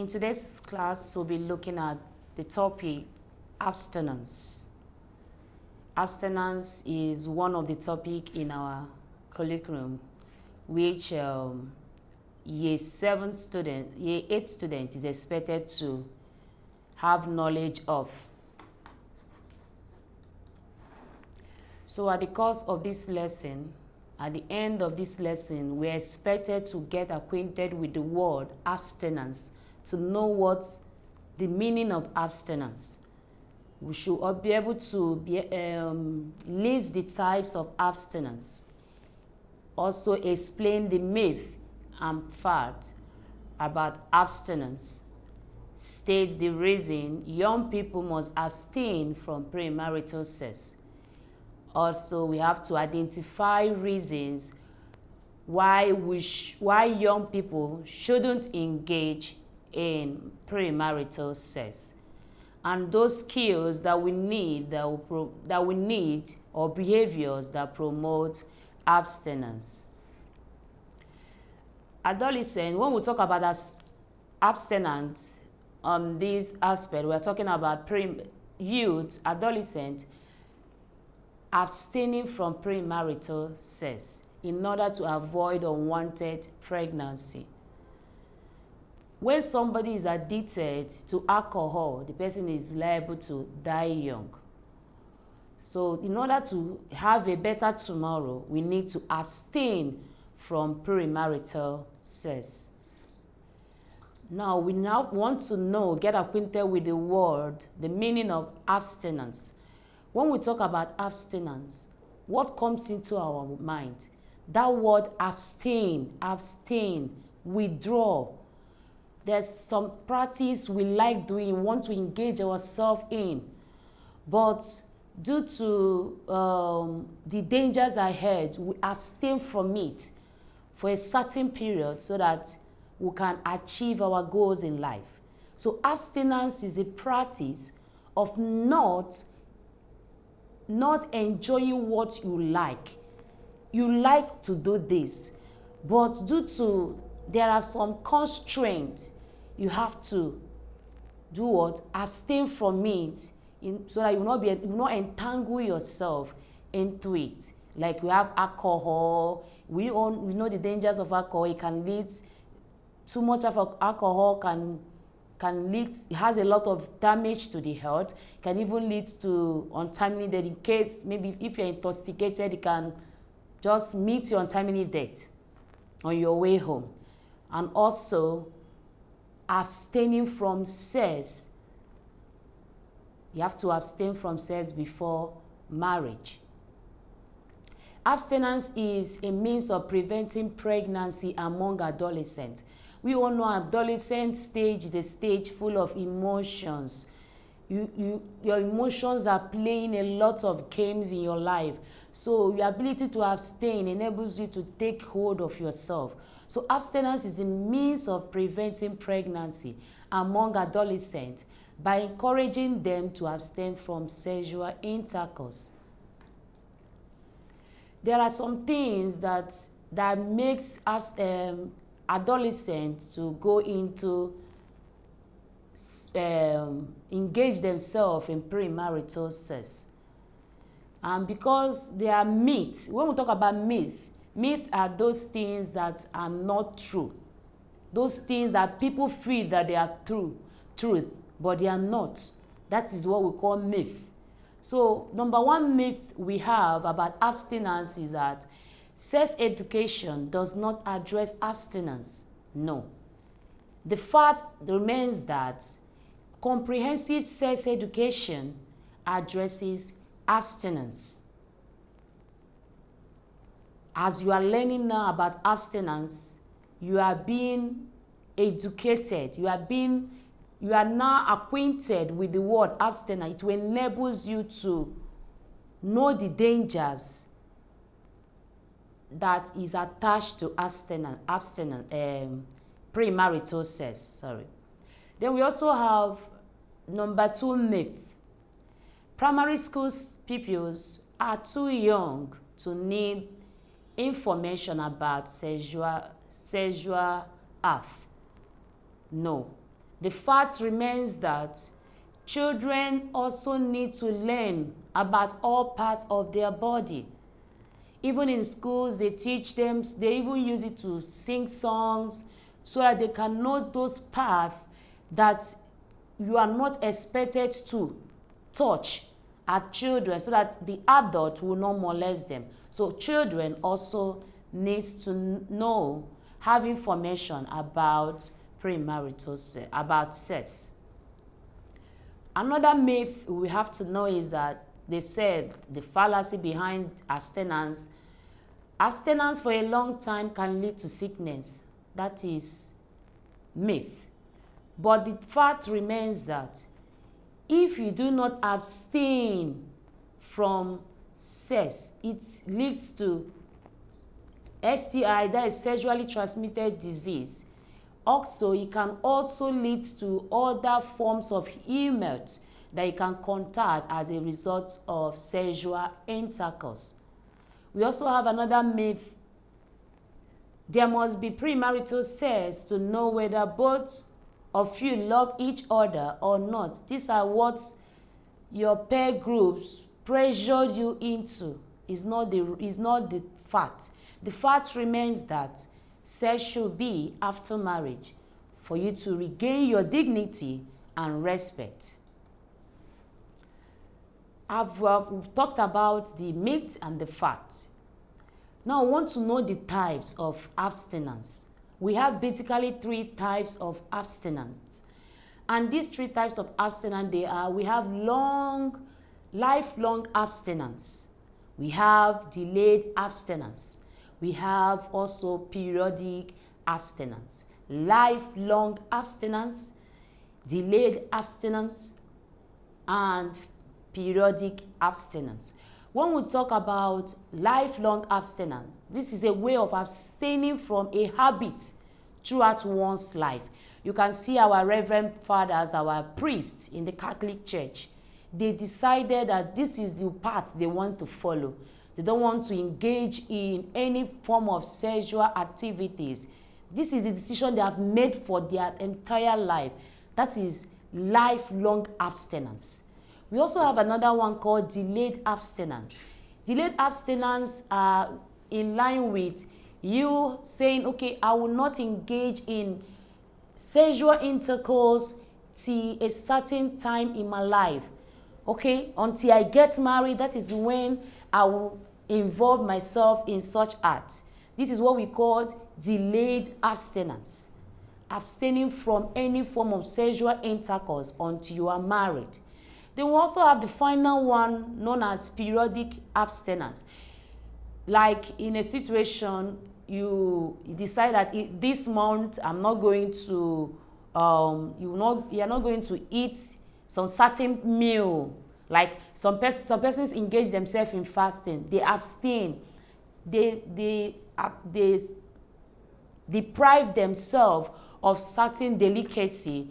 In today's class, we'll be looking at the topic abstinence. Abstinence is one of the topics in our curriculum, which year 8 student is expected to have knowledge of. So at the course of this lesson, at the end of this lesson, we're expected to get acquainted with the word abstinence, to know what the meaning of abstinence. We should be able to list the types of abstinence. Also explain the myth and fact about abstinence. State the reason young people must abstain from premarital sex. Also, we have to identify reasons why young people shouldn't engage in premarital sex, and those skills that we need or behaviors that promote abstinence. Adolescent, when we talk about abstinence on this aspect, we're talking about youth, adolescent, abstaining from premarital sex in order to avoid unwanted pregnancy. When somebody is addicted to alcohol, the person is liable to die young. So in order to have a better tomorrow, we need to abstain from premarital sex. Now, we want to get acquainted with the word, the meaning of abstinence. When we talk about abstinence, what comes into our mind? That word abstain, withdraw. There's some practice we like doing, want to engage ourselves in, but due to the dangers ahead, we abstain from it for a certain period so that we can achieve our goals in life. So abstinence is a practice of not enjoying what you like. You like to do this, but there are some constraints, you have to do what? Abstain from it so that you will not entangle yourself into it. Like we have alcohol, we know the dangers of alcohol. It can lead, too much of alcohol can lead, it has a lot of damage to the health, can even lead to untimely death. In case, maybe if you're intoxicated, it can just meet your untimely death on your way home. And also, abstaining from sex. You have to abstain from sex before marriage. Abstinence is a means of preventing pregnancy among adolescents. We all know adolescent stage is a stage full of emotions. Your emotions are playing a lot of games in your life. So your ability to abstain enables you to take hold of yourself. So abstinence is the means of preventing pregnancy among adolescents by encouraging them to abstain from sexual intercourse. There are some things that makes adolescents to go into engage themselves in premarital sex. And because they are myths, when we talk about myths are those things that are not true. Those things that people feel that they are truth, but they are not. That is what we call myth. So, number one myth we have about abstinence is that sex education does not address abstinence. No. The fact remains that comprehensive sex education addresses abstinence. As you are learning now about abstinence, you are being educated. You are now acquainted with the word abstinence. It enables you to know the dangers that is attached to premarital sex. Sorry. Then we also have number two myth. Primary school pupils are too young to need information about sexual health. No. The fact remains that children also need to learn about all parts of their body. Even in schools, they teach them, they even use it to sing songs so that they can know those paths that you are not expected to touch as children, so that the adult will not molest them. So children also needs to know, have information about premarital sex, about sex. Another myth we have to know is that they said the fallacy behind abstinence. Abstinence for a long time can lead to sickness. That is myth. But the fact remains that if you do not abstain from sex, it leads to STI, that is sexually transmitted disease. Also, it can also lead to other forms of illness that you can contact as a result of sexual intercourse. We also have another myth. There must be premarital sex to know whether both of you love each other or not. These are what your peer groups pressured you into. Is not the fact. The fact remains that sex should be after marriage for you to regain your dignity and respect. We've talked about the myth and the facts. Now I want to know the types of abstinence. We have basically 3 types of abstinence. And these 3 types of abstinence, we have lifelong abstinence. We have delayed abstinence. We have also periodic abstinence. Lifelong abstinence, delayed abstinence, and periodic abstinence. When we talk about lifelong abstinence, this is a way of abstaining from a habit throughout one's life. You can see our reverend fathers, our priests in the Catholic Church. They decided that this is the path they want to follow. They don't want to engage in any form of sexual activities. This is the decision they have made for their entire life. That is lifelong abstinence. We also have another one called delayed abstinence. Delayed abstinence are in line with you saying, okay, I will not engage in sexual intercourse till a certain time in my life. Okay, until I get married, that is when I will involve myself in such acts. This is what we call delayed abstinence. Abstaining from any form of sexual intercourse until you are married. Then we also have the final one known as periodic abstinence. Like in a situation, you decide that this month I'm not going to, you're not going to eat some certain meal. Like some persons engage themselves in fasting. They abstain. They deprive themselves of certain delicacy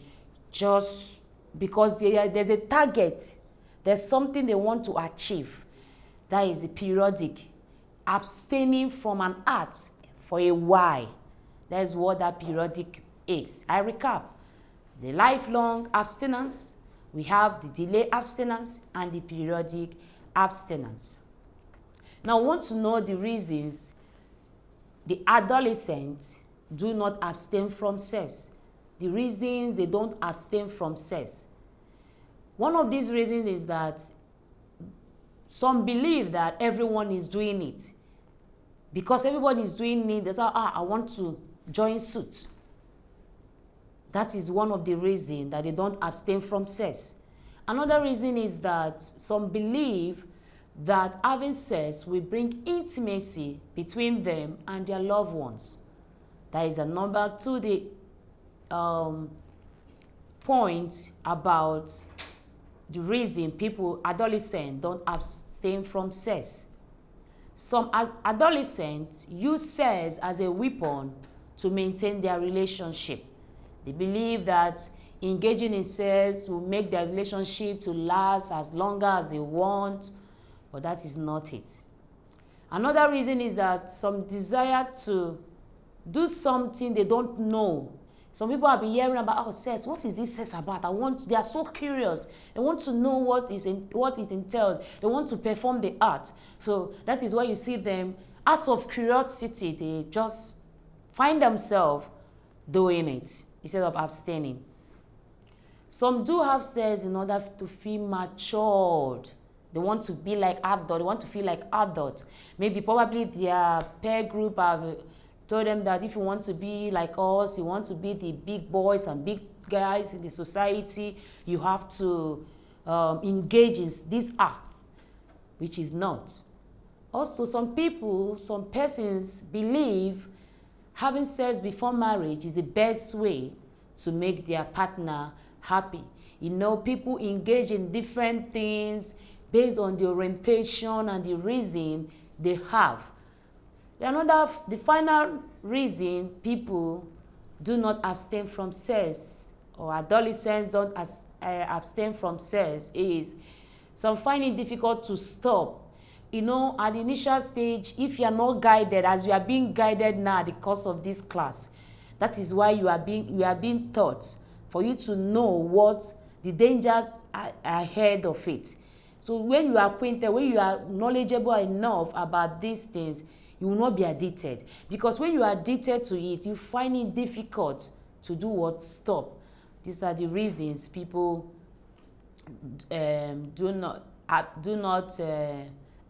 just because there's a target. There's something they want to achieve. That is a periodic. Abstaining from an act for a while. That is what that periodic is. I recap. The lifelong abstinence, we have the delay abstinence, and the periodic abstinence. Now, I want to know the reasons the adolescents do not abstain from sex. The reasons they don't abstain from sex. One of these reasons is that some believe that everyone is doing it. Because everybody is doing it, they say, I want to join suit. That is one of the reasons that they don't abstain from sex. Another reason is that some believe that having sex will bring intimacy between them and their loved ones. That is a number 2, the point about the reason adolescents don't abstain from sex. Some adolescents use sex as a weapon to maintain their relationship. They believe that engaging in sex will make their relationship to last as long as they want, but that is not it. Another reason is that some desire to do something they don't know. Some people have been hearing about sex. What is this sex about? They are so curious. They want to know what it entails. They want to perform the art. So that is why you see them, out of curiosity, they just find themselves doing it instead of abstaining. Some do have sex in order to feel matured. They want to be like adult. They want to feel like adult. Maybe probably their peer group have told them that if you want to be like us, you want to be the big boys and big guys in the society, you have to engage in this act, which is not. Also, some persons believe having sex before marriage is the best way to make their partner happy. You know, people engage in different things based on the orientation and the reason they have. The final reason people do not abstain from sex, or adolescents don't abstain from sex, is some find it difficult to stop. You know, at the initial stage, if you are not guided, as you are being guided now at the course of this class, that is why you are being taught, for you to know what the dangers are ahead of it. So when you are acquainted, when you are knowledgeable enough about these things, you will not be addicted. Because when you are addicted to it, you find it difficult to do what? Stop. These are the reasons people do not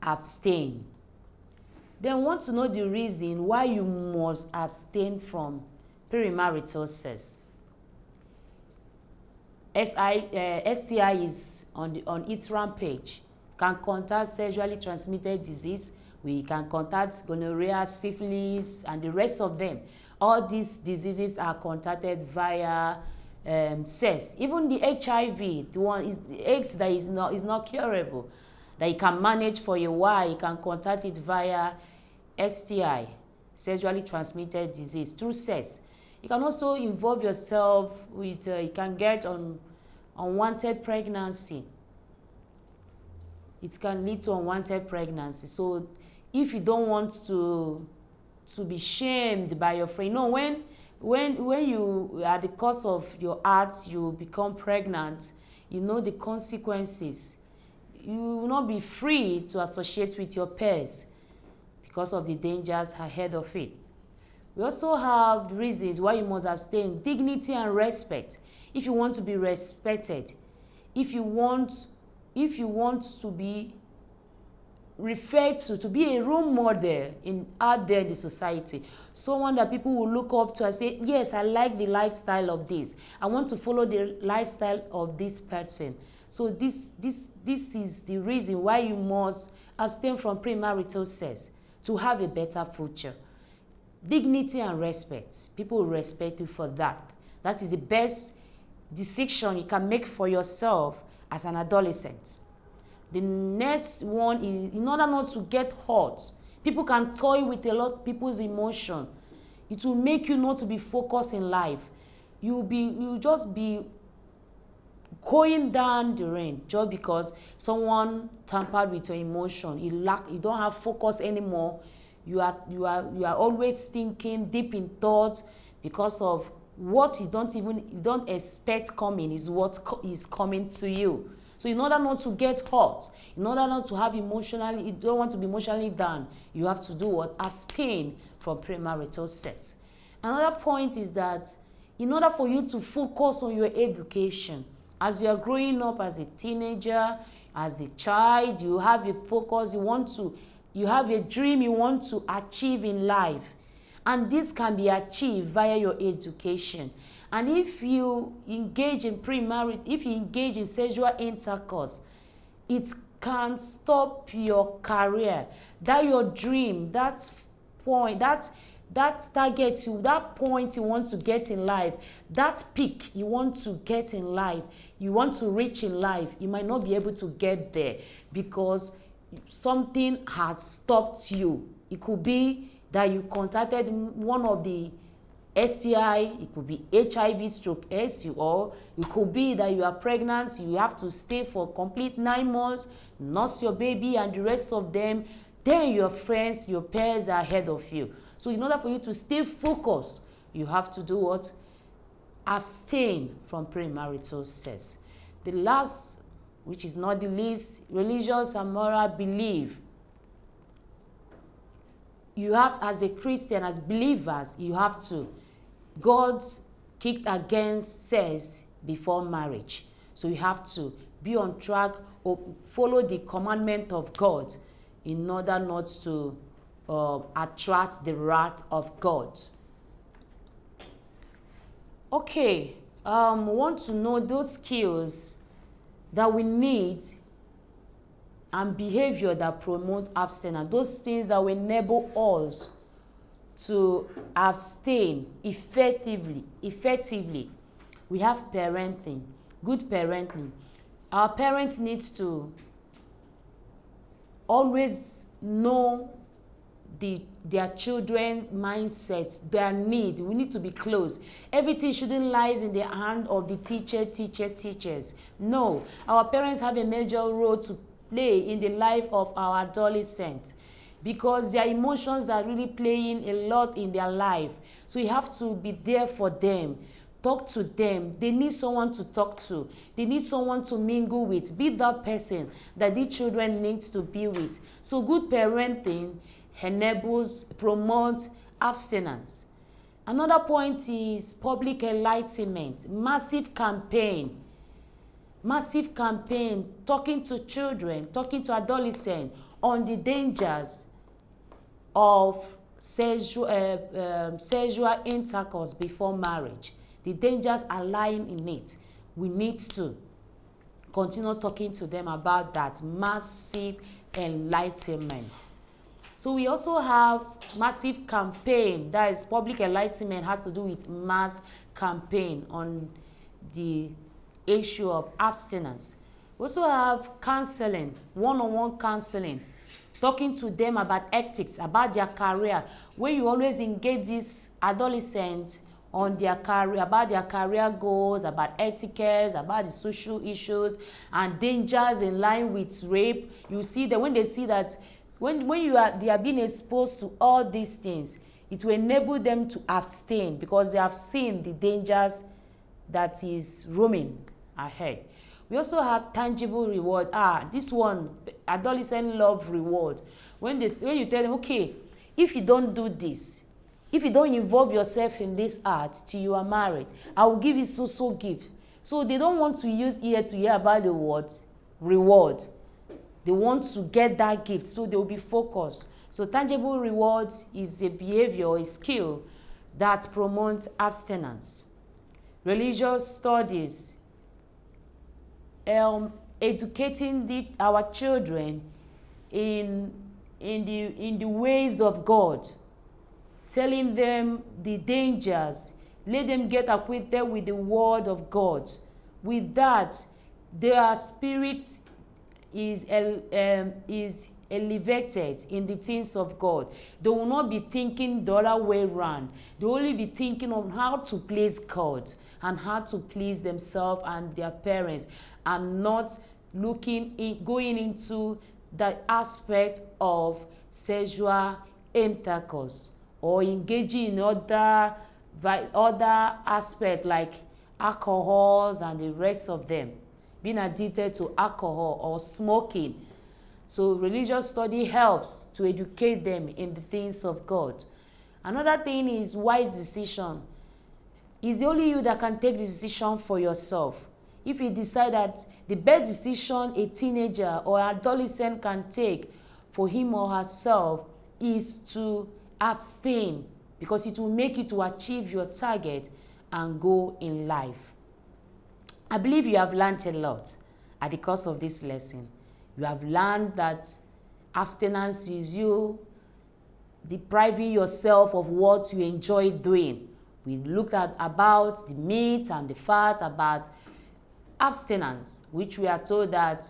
abstain. Then want to know the reason why you must abstain from premarital sex. STI is on its rampage. Can contact sexually transmitted disease. We can contact gonorrhea, syphilis, and the rest of them. All these diseases are contacted via sex. Even the HIV, the one is the AIDS that is not curable, that you can manage for a while, you can contact it via STI, sexually transmitted disease, through sex. You can also involve yourself with, you can get unwanted pregnancy. It can lead to unwanted pregnancy. So if you don't want to be shamed by your friend, when you, at the course of your acts, you become pregnant, you know the consequences. You will not be free to associate with your peers because of the dangers ahead of it. We also have reasons why you must abstain: dignity and respect. If you want to be respected, if you want to be referred to be a role model out there in the society, someone that people will look up to and say, yes, I like the lifestyle of this. I want to follow the lifestyle of this person. So this is the reason why you must abstain from premarital sex, to have a better future. Dignity and respect. People will respect you for that. That is the best decision you can make for yourself as an adolescent. The next one is, in order not to get hurt, people can toy with a lot of people's emotion. It will make you not to be focused in life. You'll just be going down the rain just because someone tampered with your emotion. You don't have focus anymore. You are always thinking deep in thought because of what you don't expect coming is what is coming to you. So in order not to get hurt, in order not to have you don't want to be emotionally down, you have to do what? Abstain from premarital sex. Another point is that in order for you to focus on your education, as you are growing up as a teenager, as a child, you have a focus, you have a dream you want to achieve in life. And this can be achieved via your education. And if you engage in if you engage in sexual intercourse, it can stop your career. That your dream, that point, that target, that point you want to get in life, that peak you want to get in life, you want to reach in life, you might not be able to get there because something has stopped you. It could be that you contacted one of the STI, it could be HIV/SU, or it could be that you are pregnant, you have to stay for complete 9 months, nurse your baby and the rest of them. Then your friends, your peers are ahead of you. So in order for you to stay focused, you have to do what? abstain from premarital sex. The last, which is not the least, religious and moral belief. You have, as a Christian, as believers, you have to. God kicked against sex before marriage. So you have to be on track or follow the commandment of God in order not to attract the wrath of God. Okay, want to know those skills that we need and behavior that promote abstinence, those things that will enable us to abstain effectively. We have parenting, good parenting. Our parents need to always know their children's mindset, their need. We need to be close. Everything shouldn't lie in the hand of the teachers. No, our parents have a major role to play in the life of our adolescents because their emotions are really playing a lot in their life. So you have to be there for them. Talk to them. They need someone to talk to. They need someone to mingle with. Be that person that the children need to be with. So good parenting promotes abstinence. Another point is public enlightenment. Massive campaign, talking to children, talking to adolescents on the dangers of sexual intercourse before marriage. The dangers are lying in it. We need to continue talking to them about that. Massive enlightenment. So we also have massive campaign, that is public enlightenment has to do with mass campaign on the issue of abstinence. We also have counseling, one-on-one counseling, talking to them about ethics, about their career, where you always engage these adolescents on their career, about their career goals, about etiquette, about the social issues and dangers in line with rape. You see that when they see that when they are being exposed to all these things, it will enable them to abstain because they have seen the dangers that is roaming ahead. We also have tangible reward. This one, adolescent love reward. When you tell them, okay, if you don't do this, if you don't involve yourself in this art till you are married, I will give you so gift. So they don't want to use ear to hear about the word reward. They want to get that gift, so they will be focused. So tangible reward is a behavior or a skill that promotes abstinence. Religious studies, educating our children in the ways of God, telling them the dangers, let them get acquainted with the word of God. With that, their spirit is elevated in the things of God. They will not be thinking the other way around. They will only be thinking on how to please God and how to please themselves and their parents, and not going into the aspect of sexual intercourse or engaging in other aspects like alcohols and the rest of them, being addicted to alcohol or smoking. So religious study helps to educate them in the things of God. Another thing is wise decision. It's only you that can take the decision for yourself. If you decide that the best decision a teenager or adolescent can take for him or herself is to abstain, because it will make you to achieve your target and goal in life. I believe you have learned a lot at the course of this lesson. You have learned that abstinence is you depriving yourself of what you enjoy doing. We looked at about the myths and the facts about abstinence, which we are told that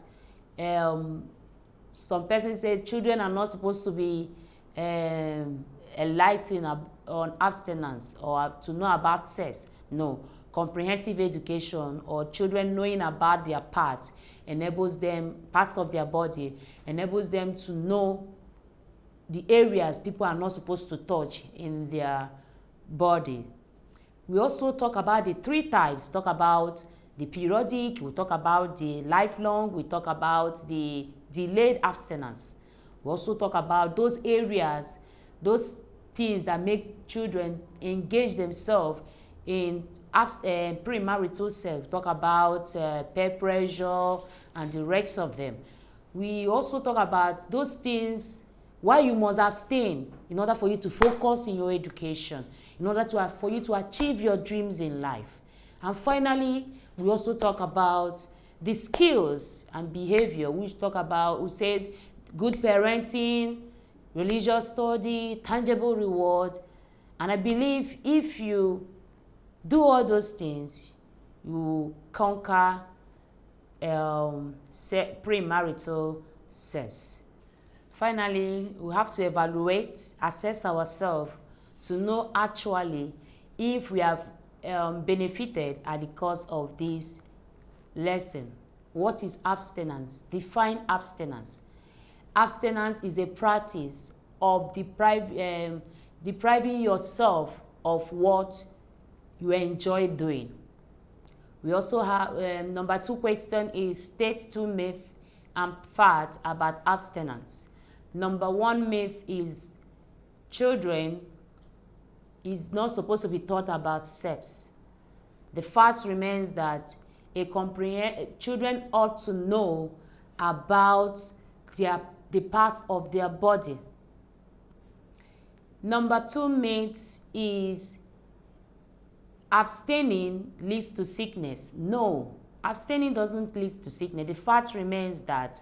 some persons say children are not supposed to be enlightened on abstinence or to know about sex. No. Comprehensive education or children knowing about their parts enables them, parts of their body, enables them to know the areas people are not supposed to touch in their body. We also talk about the 3 types. We talk about the periodic, we talk about the lifelong, we talk about the delayed abstinence. We also talk about those areas, those things that make children engage themselves in premarital sex. We talk about peer pressure and the rest of them. We also talk about those things why you must abstain in order for you to focus in your education, in order for you to achieve your dreams in life. And finally, we also talk about the skills and behavior. We said good parenting, religious study, tangible reward. And I believe if you do all those things, you conquer premarital sex. Finally, we have to evaluate, assess ourselves to know actually if we have benefited at the cost of this lesson. What is abstinence? Define abstinence. Abstinence is a practice of depriving yourself of what you enjoy doing. We also have number 2 question is state 2 myths and facts about abstinence. Number 1 myth is children is not supposed to be taught about sex. The fact remains that children ought to know about the parts of their body. Number 2 myth is abstaining leads to sickness. No, abstaining doesn't lead to sickness. The fact remains that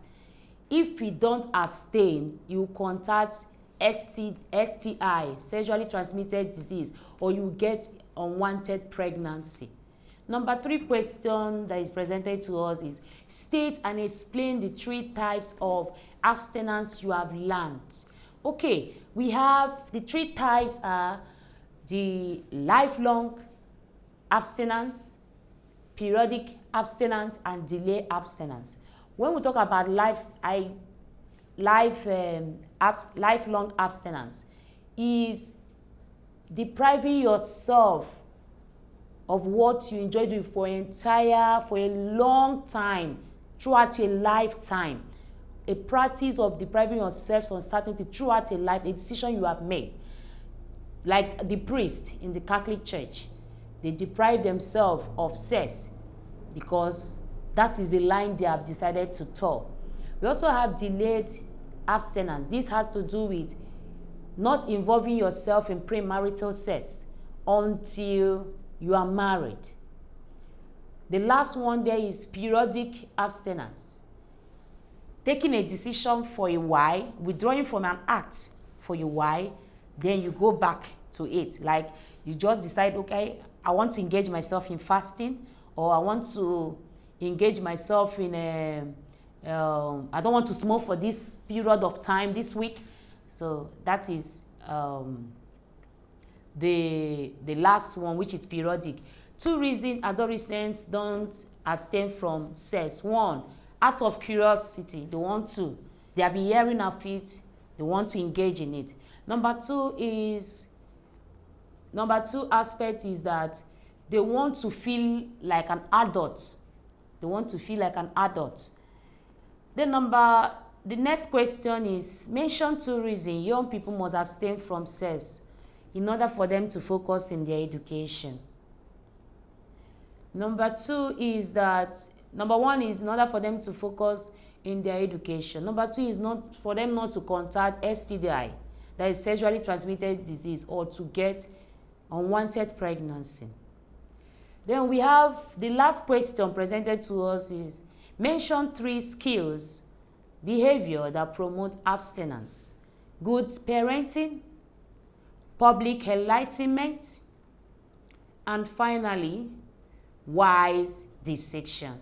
if you don't abstain, you contact STI, sexually transmitted disease, or you get unwanted pregnancy. Number 3 question that is presented to us is state and explain the 3 types of abstinence you have learned. Okay, we have the 3 types are the lifelong abstinence, periodic abstinence, and delay abstinence. When we talk about lifelong abstinence, is depriving yourself of what you enjoy doing for a long time, throughout your lifetime. A practice of depriving yourself of certainty throughout a life, a decision you have made. Like the priest in the Catholic Church, they deprive themselves of sex because that is a line they have decided to toe. We also have delayed abstinence. This has to do with not involving yourself in premarital sex until you are married. The last one there is periodic abstinence. Taking a decision for a while, withdrawing from an act for a while, then you go back to it. Like you just decide, okay, I want to engage myself in fasting, or I want to engage myself in I don't want to smoke for this period of time this week. So that is the last one, which is periodic. 2 reasons adolescents don't abstain from sex. 1, out of curiosity, they have been hearing of it, they want to engage in it. Number 2 aspect is that they want to feel like an adult. Then the next question is mention 2 reasons young people must abstain from sex in order for them to focus in their education. Number 1 is in order for them to focus in their education. Number 2 is not for them not to contact STI, that is sexually transmitted disease, or to get unwanted pregnancy. Then we have the last question presented to us is mention 3 skills, behavior that promote abstinence: good parenting, public enlightenment, and finally, wise dissection.